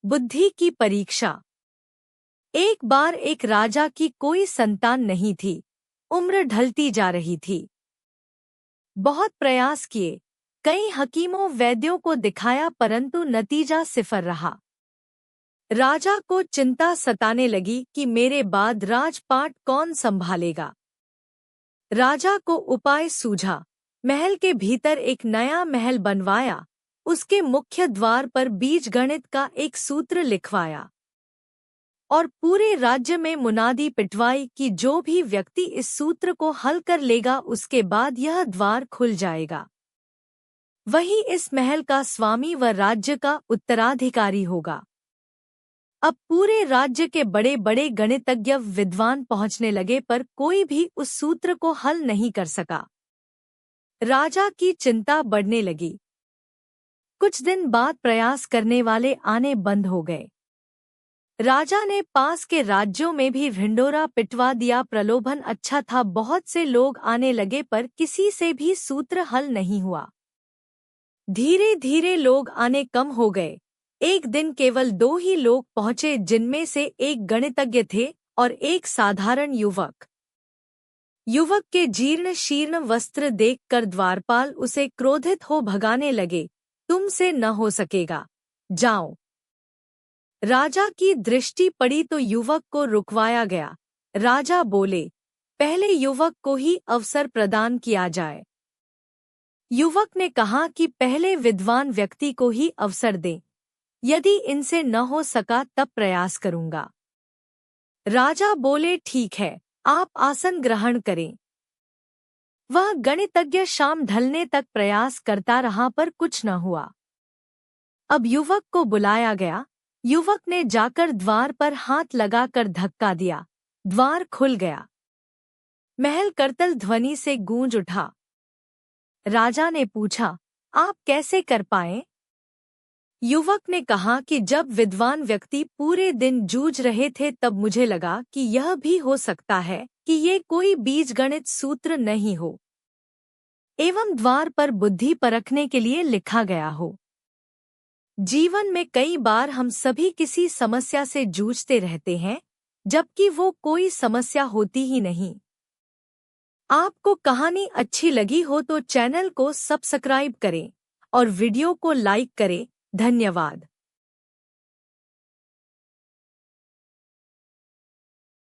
बुद्धि की परीक्षा। एक बार एक राजा की कोई संतान नहीं थी। उम्र ढलती जा रही थी। बहुत प्रयास किए, कई हकीमों वैद्यों को दिखाया, परंतु नतीजा सिफर रहा। राजा को चिंता सताने लगी कि मेरे बाद राजपाट कौन संभालेगा। राजा को उपाय सूझा। महल के भीतर एक नया महल बनवाया। उसके मुख्य द्वार पर बीजगणित का एक सूत्र लिखवाया और पूरे राज्य में मुनादी पिटवाई कि जो भी व्यक्ति इस सूत्र को हल कर लेगा उसके बाद यह द्वार खुल जाएगा, वही इस महल का स्वामी व राज्य का उत्तराधिकारी होगा। अब पूरे राज्य के बड़े बड़े गणितज्ञ विद्वान पहुंचने लगे, पर कोई भी उस सूत्र को हल नहीं कर सका। राजा की चिंता बढ़ने लगी। कुछ दिन बाद प्रयास करने वाले आने बंद हो गए। राजा ने पास के राज्यों में भी ढिंढोरा पिटवा दिया। प्रलोभन अच्छा था, बहुत से लोग आने लगे, पर किसी से भी सूत्र हल नहीं हुआ। धीरे धीरे लोग आने कम हो गए। एक दिन केवल 2 ही लोग पहुंचे, जिनमें से एक गणितज्ञ थे और एक साधारण युवक। युवक के जीर्ण शीर्ण वस्त्र देखकर द्वारपाल उसे क्रोधित हो भगाने लगे। तुमसे न हो सकेगा, जाओ। राजा की दृष्टि पड़ी तो युवक को रुकवाया गया। राजा बोले, पहले युवक को ही अवसर प्रदान किया जाए। युवक ने कहा कि पहले विद्वान व्यक्ति को ही अवसर दें। यदि इनसे न हो सका तब प्रयास करूंगा। राजा बोले, ठीक है, आप आसन ग्रहण करें। वह गणितज्ञ शाम ढलने तक प्रयास करता रहा, पर कुछ न हुआ। अब युवक को बुलाया गया। युवक ने जाकर द्वार पर हाथ लगाकर धक्का दिया। द्वार खुल गया। महल करतल ध्वनि से गूंज उठा। राजा ने पूछा, आप कैसे कर पाए? युवक ने कहा कि जब विद्वान व्यक्ति पूरे दिन जूझ रहे थे तब मुझे लगा कि यह भी हो सकता है कि ये कोई बीजगणित सूत्र नहीं हो एवं द्वार पर बुद्धि परखने के लिए लिखा गया हो। जीवन में कई बार हम सभी किसी समस्या से जूझते रहते हैं, जबकि वो कोई समस्या होती ही नहीं। आपको कहानी अच्छी लगी हो तो चैनल को सब्सक्राइब करें और वीडियो को लाइक करें। धन्यवाद।